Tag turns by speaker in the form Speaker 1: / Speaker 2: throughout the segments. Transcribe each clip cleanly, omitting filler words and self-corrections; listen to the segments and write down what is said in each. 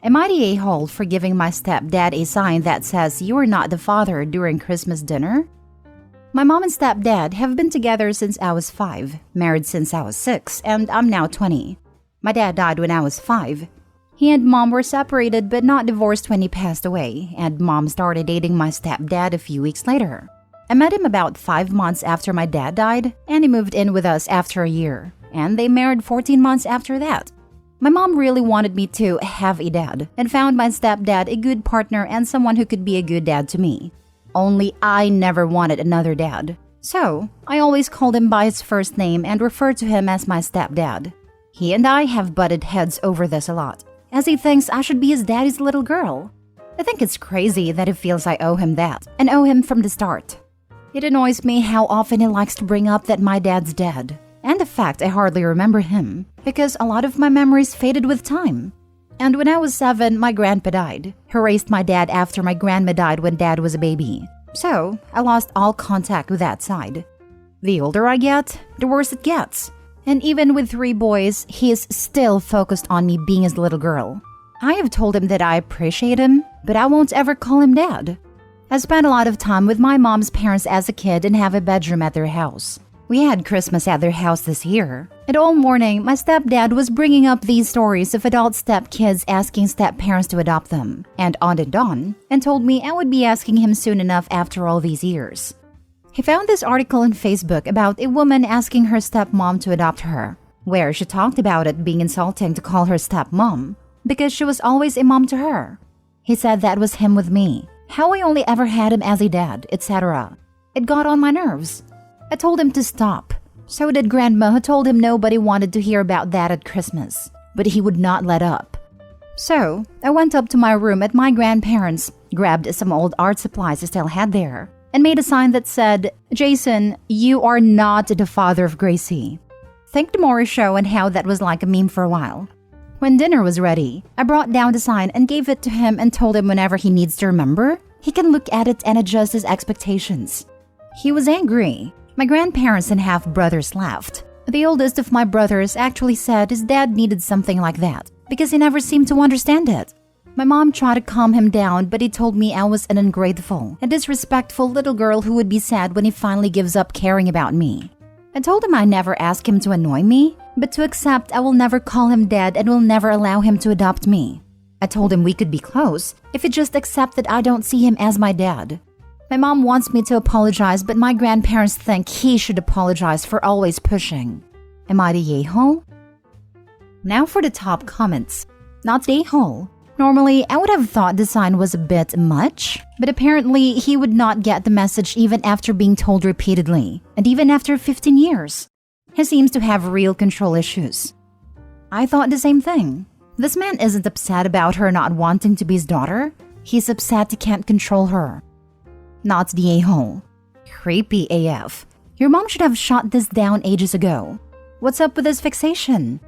Speaker 1: Am I the a-hole for giving my stepdad a sign that says you are not the father during Christmas dinner? My mom and stepdad have been together since I was 5, married since I was 6, and I'm now 20. My dad died when I was 5. He and mom were separated but not divorced when he passed away, and mom started dating my stepdad a few weeks later. I met him about 5 months after my dad died, and he moved in with us after a year, and they married 14 months after that. My mom really wanted me to have a dad and found my stepdad a good partner and someone who could be a good dad to me. Only I never wanted another dad. So, I always called him by his first name and referred to him as my stepdad. He and I have butted heads over this a lot, as he thinks I should be his daddy's little girl. I think it's crazy that he feels I owe him that, and owe him from the start. It annoys me how often he likes to bring up that my dad's dead, and the fact I hardly remember him, because a lot of my memories faded with time. And when I was 7, my grandpa died, who raised my dad after my grandma died when dad was a baby. So, I lost all contact with that side. The older I get, the worse it gets. And even with 3 boys, he is still focused on me being his little girl. I have told him that I appreciate him, but I won't ever call him dad. I spent a lot of time with my mom's parents as a kid and have a bedroom at their house. We had Christmas at their house this year, and all morning my stepdad was bringing up these stories of adult stepkids asking stepparents to adopt them, and on, and told me I would be asking him soon enough after all these years. He found this article on Facebook about a woman asking her stepmom to adopt her, where she talked about it being insulting to call her stepmom, because she was always a mom to her. He said that was him with me, how I only ever had him as a dad, etc. It got on my nerves. I told him to stop. So did Grandma, who told him nobody wanted to hear about that at Christmas, but he would not let up. So, I went up to my room at my grandparents', grabbed some old art supplies I still had there, and made a sign that said, "Jason, you are not the father of Gracie." Think the Maury show and how that was like a meme for a while. When dinner was ready, I brought down the sign and gave it to him and told him whenever he needs to remember, he can look at it and adjust his expectations. He was angry. My grandparents and half-brothers laughed. The oldest of my brothers actually said his dad needed something like that because he never seemed to understand it. My mom tried to calm him down, but he told me I was an ungrateful and disrespectful little girl who would be sad when he finally gives up caring about me. I told him I never asked him to annoy me, but to accept I will never call him dad and will never allow him to adopt me. I told him we could be close if he just accepted I don't see him as my dad. My mom wants me to apologize, but my grandparents think he should apologize for always pushing. Am I the a-hole? Now for the top comments. Not the a-hole. Normally, I would have thought the sign was a bit much, but apparently he would not get the message even after being told repeatedly, and even after 15 years. He seems to have real control issues. I thought the same thing. This man isn't upset about her not wanting to be his daughter. He's upset he can't control her. Not the a-hole. Creepy AF. Your mom should have shot this down ages ago. What's up with this fixation?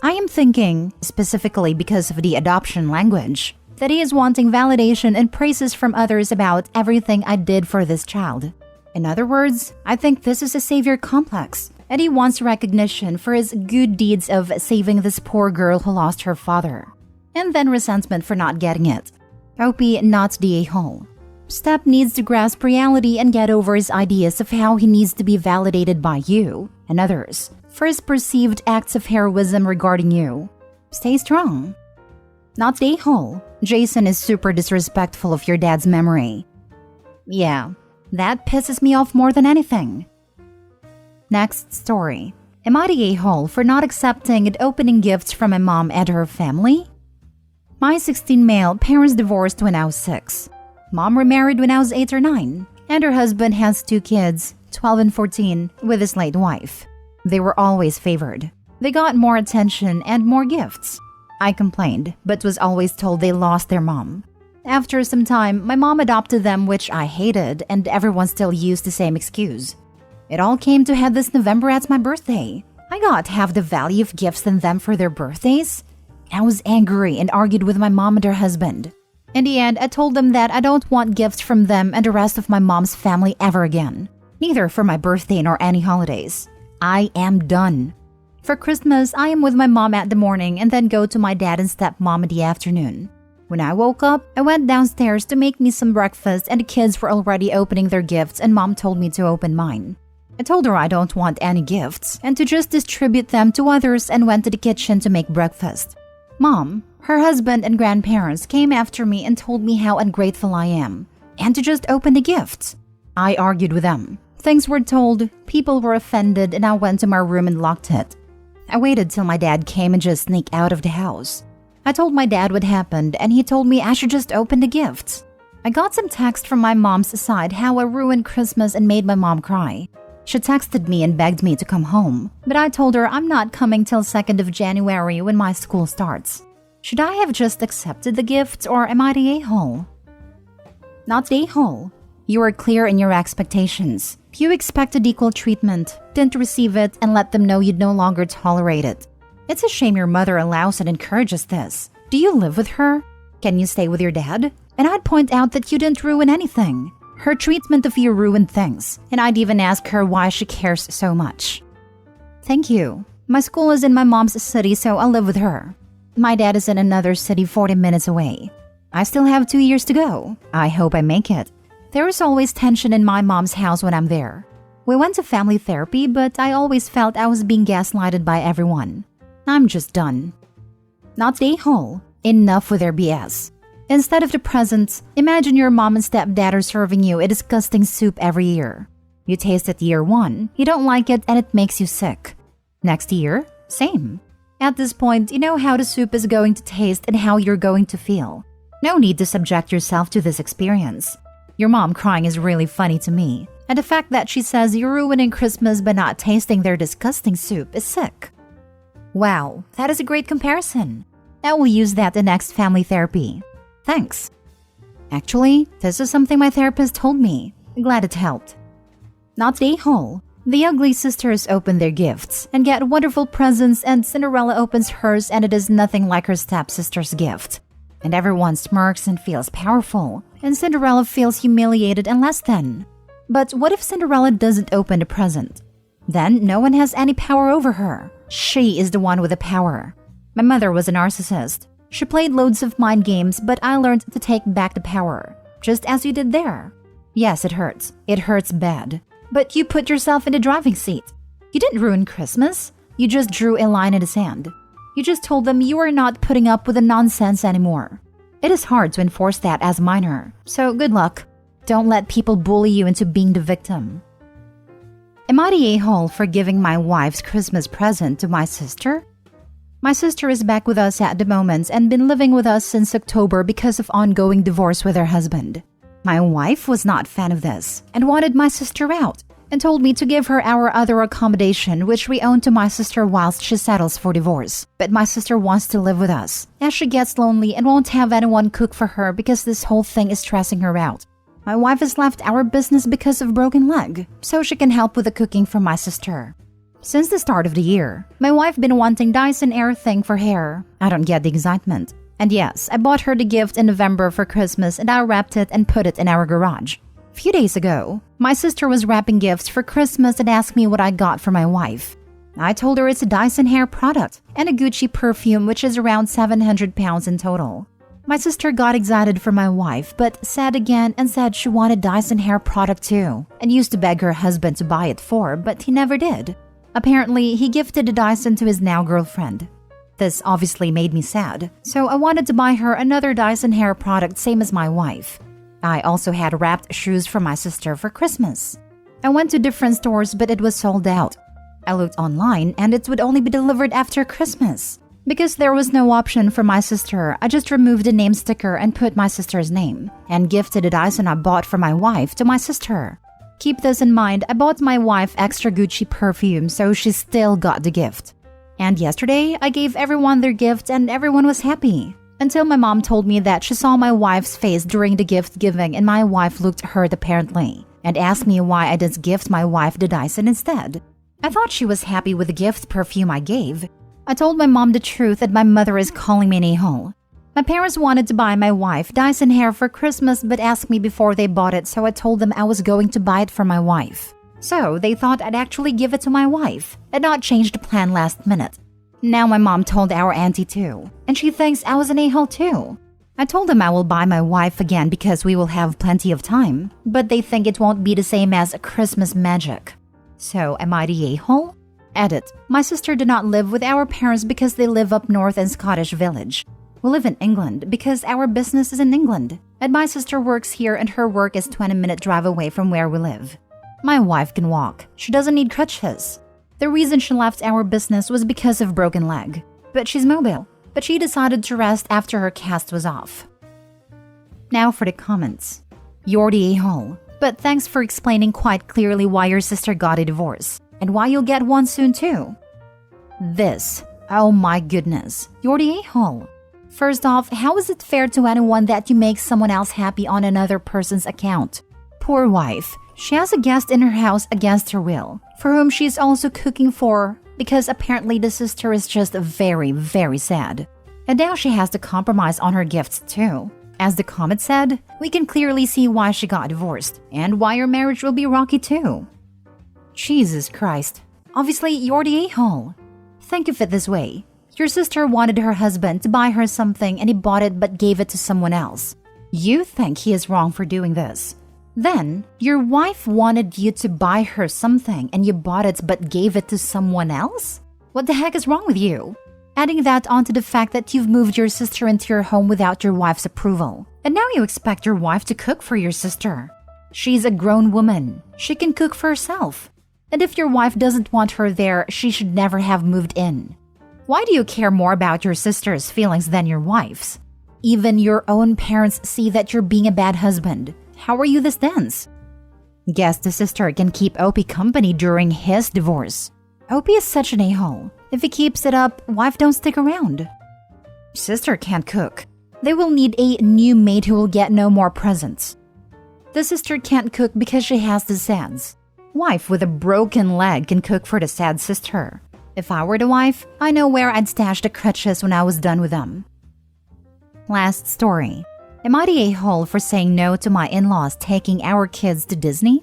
Speaker 1: I am thinking, specifically because of the adoption language, that he is wanting validation and praises from others about everything I did for this child. In other words, I think this is a savior complex, and he wants recognition for his good deeds of saving this poor girl who lost her father, and then resentment for not getting it. OP, not the a-hole. Step needs to grasp reality and get over his ideas of how he needs to be validated by you and others for his perceived acts of heroism regarding you. Stay strong. Not the a-hole. Jason is super disrespectful of your dad's memory. Yeah, that pisses me off more than anything. Next story. Am I the a-hole for not accepting and opening gifts from my mom and her family? My 16 male parents divorced when I was 6. Mom remarried when I was 8 or 9, and her husband has 2 kids, 12 and 14, with his late wife. They were always favored. They got more attention and more gifts. I complained, but was always told they lost their mom. After some time, my mom adopted them, which I hated, and everyone still used the same excuse. It all came to head this November at my birthday. I got half the value of gifts than them for their birthdays. I was angry and argued with my mom and her husband. In the end, I told them that I don't want gifts from them and the rest of my mom's family ever again. Neither for my birthday nor any holidays. I am done. For Christmas, I am with my mom at the morning and then go to my dad and stepmom in the afternoon. When I woke up, I went downstairs to make me some breakfast and the kids were already opening their gifts and mom told me to open mine. I told her I don't want any gifts and to just distribute them to others and went to the kitchen to make breakfast. Mom, her husband and grandparents came after me and told me how ungrateful I am and to just open the gifts. I argued with them. Things were told, people were offended, and I went to my room and locked it. I waited till my dad came and just sneaked out of the house. I told my dad what happened and he told me I should just open the gifts. I got some text from my mom's side how I ruined Christmas and made my mom cry. She texted me and begged me to come home, but I told her I'm not coming till 2nd of January when my school starts. Should I have just accepted the gifts or am I the a-hole? Not the a-hole. You were clear in your expectations. You expected equal treatment, didn't receive it, and let them know you'd no longer tolerate it. It's a shame your mother allows and encourages this. Do you live with her? Can you stay with your dad? And I'd point out that you didn't ruin anything. Her treatment of you ruined things, and I'd even ask her why she cares so much. Thank you. My school is in my mom's city, so I'll live with her. My dad is in another city 40 minutes away. I still have 2 years to go. I hope I make it. There is always tension in my mom's house when I'm there. We went to family therapy, but I always felt I was being gaslighted by everyone. I'm just done. Not the a-hole. Enough with their BS. Instead of the presents, imagine your mom and stepdad are serving you a disgusting soup every year. You taste it year 1, you don't like it, and it makes you sick. Next year, same. At this point, you know how the soup is going to taste and how you're going to feel. No need to subject yourself to this experience. Your mom crying is really funny to me, and the fact that she says you're ruining Christmas by not tasting their disgusting soup is sick. Wow, that is a great comparison. I will use that in next family therapy. Thanks. Actually, this is something my therapist told me. Glad it helped. Not the a-hole. The ugly sisters open their gifts and get wonderful presents, and Cinderella opens hers and it is nothing like her stepsister's gift. And everyone smirks and feels powerful, and Cinderella feels humiliated and less than. But what if Cinderella doesn't open the present? Then no one has any power over her. She is the one with the power. My mother was a narcissist. She played loads of mind games, but I learned to take back the power, just as you did there. Yes, it hurts. It hurts bad. But you put yourself in the driving seat. You didn't ruin Christmas. You just drew a line in the sand. You just told them you are not putting up with the nonsense anymore. It is hard to enforce that as a minor, so good luck. Don't let people bully you into being the victim. Am I the a-hole for giving my wife's Christmas present to my sister? My sister is back with us at the moment and been living with us since October because of ongoing divorce with her husband. My wife was not a fan of this and wanted my sister out and told me to give her our other accommodation, which we own, to my sister whilst she settles for divorce. But my sister wants to live with us as she gets lonely and won't have anyone cook for her because this whole thing is stressing her out. My wife has left our business because of broken leg, so she can help with the cooking for my sister. Since the start of the year, my wife been wanting Dyson Air thing for hair. I don't get the excitement. And yes, I bought her the gift in November for Christmas and I wrapped it and put it in our garage. A few days ago, my sister was wrapping gifts for Christmas and asked me what I got for my wife. I told her it's a Dyson hair product and a Gucci perfume, which is around 700 pounds in total. My sister got excited for my wife, but sad again and said she wanted Dyson hair product too, and used to beg her husband to buy it for, but he never did. Apparently, he gifted the Dyson to his now girlfriend. This obviously made me sad, so I wanted to buy her another Dyson hair product same as my wife. I also had wrapped shoes for my sister for Christmas. I went to different stores, but it was sold out. I looked online and it would only be delivered after Christmas. Because there was no option for my sister, I just removed the name sticker and put my sister's name, and gifted the Dyson I bought for my wife to my sister. Keep this in mind, I bought my wife extra Gucci perfume, so she still got the gift. And yesterday, I gave everyone their gift and everyone was happy. Until my mom told me that she saw my wife's face during the gift giving and my wife looked hurt apparently, and asked me why I didn't gift my wife the Dyson instead. I thought she was happy with the gift perfume I gave. I told my mom the truth that my mother is calling me an a-hole. My parents wanted to buy my wife Dyson hair for Christmas but asked me before they bought it, so I told them I was going to buy it for my wife. So they thought I'd actually give it to my wife and not change the plan last minute. Now my mom told our auntie too, and she thinks I was an a-hole too. I told them I will buy my wife again because we will have plenty of time, but they think it won't be the same as Christmas magic. So am I the a-hole? Edit. My sister did not live with our parents because they live up north in Scottish Village. We live in England because our business is in England, and my sister works here and her work is 20-minute drive away from where we live. My wife can walk. She doesn't need crutches. The reason she left our business was because of broken leg. But she's mobile. But she decided to rest after her cast was off. Now for the comments. You're the a-hole. But thanks for explaining quite clearly why your sister got a divorce. And why you'll get one soon too. This. Oh my goodness. You're the a-hole. First off, how is it fair to anyone that you make someone else happy on another person's account? Poor wife. She has a guest in her house against her will, for whom she is also cooking for, because apparently the sister is just very, very sad. And now she has to compromise on her gifts too. As the comment said, we can clearly see why she got divorced, and why your marriage will be rocky too. Jesus Christ. Obviously, you're the a-hole. Think of it this way. Your sister wanted her husband to buy her something and he bought it but gave it to someone else. You think he is wrong for doing this. Then, your wife wanted you to buy her something and you bought it but gave it to someone else? What the heck is wrong with you? Adding that onto the fact that you've moved your sister into your home without your wife's approval. And now you expect your wife to cook for your sister. She's a grown woman. She can cook for herself. And if your wife doesn't want her there, she should never have moved in. Why do you care more about your sister's feelings than your wife's? Even your own parents see that you're being a bad husband. How are you this dense? Guess the sister can keep Opie company during his divorce. Opie is such an a-hole. If he keeps it up, wife don't stick around. Sister can't cook. They will need a new maid who will get no more presents. The sister can't cook because she has the SADS. Wife with a broken leg can cook for the sad sister. If I were the wife, I know where I'd stash the crutches when I was done with them. Last story. Am I the a-hole for saying no to my in-laws taking our kids to Disney?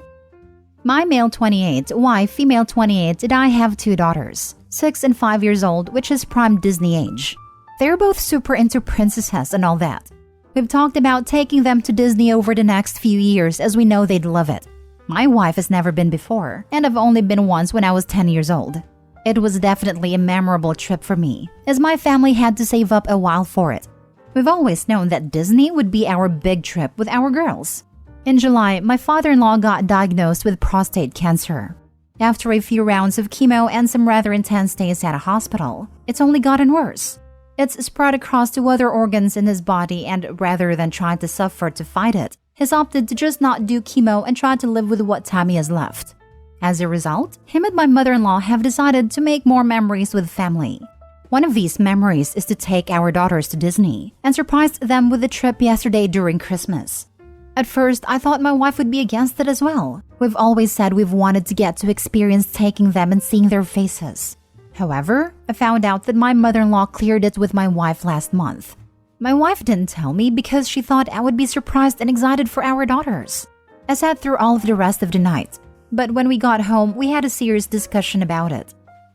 Speaker 1: My male 28, wife female 28, and I have 2 daughters, 6 and 5 years old, which is prime Disney age. They're both super into princesses and all that. We've talked about taking them to Disney over the next few years as we know they'd love it. My wife has never been before, and I've only been once when I was 10 years old. It was definitely a memorable trip for me, as my family had to save up a while for it. We've always known that Disney would be our big trip with our girls. In July, my father-in-law got diagnosed with prostate cancer. After a few rounds of chemo and some rather intense days at a hospital, it's only gotten worse. It's spread across to other organs in his body, and rather than trying to suffer to fight it, he's opted to just not do chemo and try to live with what time he has left. As a result, him and my mother-in-law have decided to make more memories with family. One of these memories is to take our daughters to Disney and surprised them with a trip yesterday during Christmas. At first, I thought my wife would be against it as well. We've always said we've wanted to get to experience taking them and seeing their faces. However, I found out that my mother-in-law cleared it with my wife last month. My wife didn't tell me because she thought I would be surprised and excited for our daughters. I sat through all of the rest of the night, but when we got home, we had a serious discussion about it.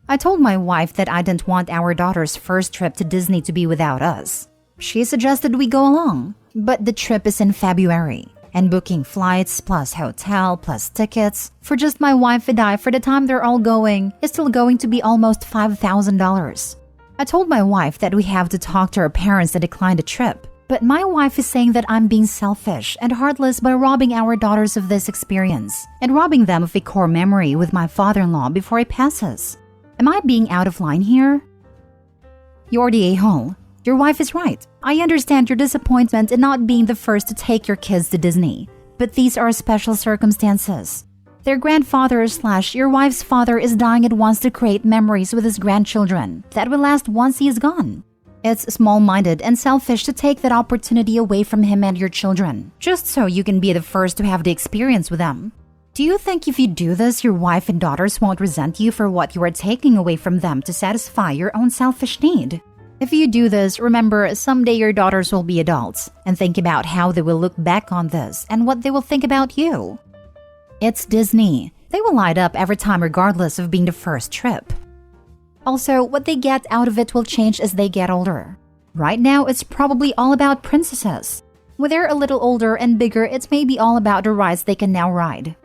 Speaker 1: I told my wife that I didn't want our daughter's first trip to Disney to be without us. She suggested we go along, but the trip is in February, and booking flights plus hotel plus tickets for just my wife and I for the time they're all going is still going to be almost $5,000. I told my wife that we have to talk to her parents and decline the trip, but my wife is saying that I'm being selfish and heartless by robbing our daughters of this experience and robbing them of a core memory with my father-in-law before he passes. Am I being out of line here? You're the a-hole. Your wife is right. I understand your disappointment in not being the first to take your kids to Disney, but these are special circumstances. Their grandfather / your wife's father is dying and wants to create memories with his grandchildren that will last once he is gone. It's small-minded and selfish to take that opportunity away from him and your children, just so you can be the first to have the experience with them. Do you think if you do this, your wife and daughters won't resent you for what you are taking away from them to satisfy your own selfish need? If you do this, remember, someday your daughters will be adults, and think about how they will look back on this and what they will think about you. It's Disney. They will light up every time regardless of being the first trip. Also, what they get out of it will change as they get older. Right now, it's probably all about princesses. When they're a little older and bigger, it's maybe all about the rides they can now ride.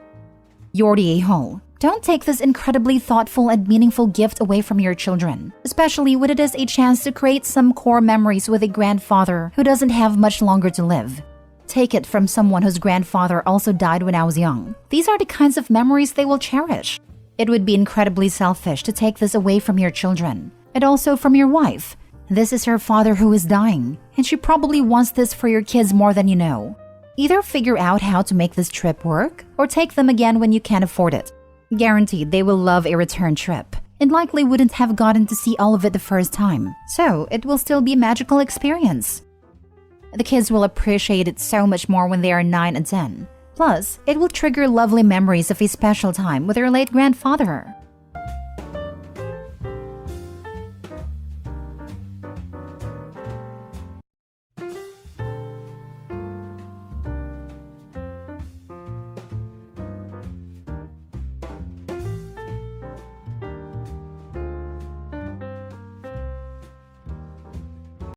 Speaker 1: You're the a-hole. Don't take this incredibly thoughtful and meaningful gift away from your children, especially when it is a chance to create some core memories with a grandfather who doesn't have much longer to live. Take it from someone whose grandfather also died when I was young. These are the kinds of memories they will cherish. It would be incredibly selfish to take this away from your children, and also from your wife. This is her father who is dying, and she probably wants this for your kids more than you know. Either figure out how to make this trip work, or take them again when you can't afford it. Guaranteed they will love a return trip, and likely wouldn't have gotten to see all of it the first time, so it will still be a magical experience. The kids will appreciate it so much more when they are 9 and 10. Plus, it will trigger lovely memories of a special time with their late grandfather.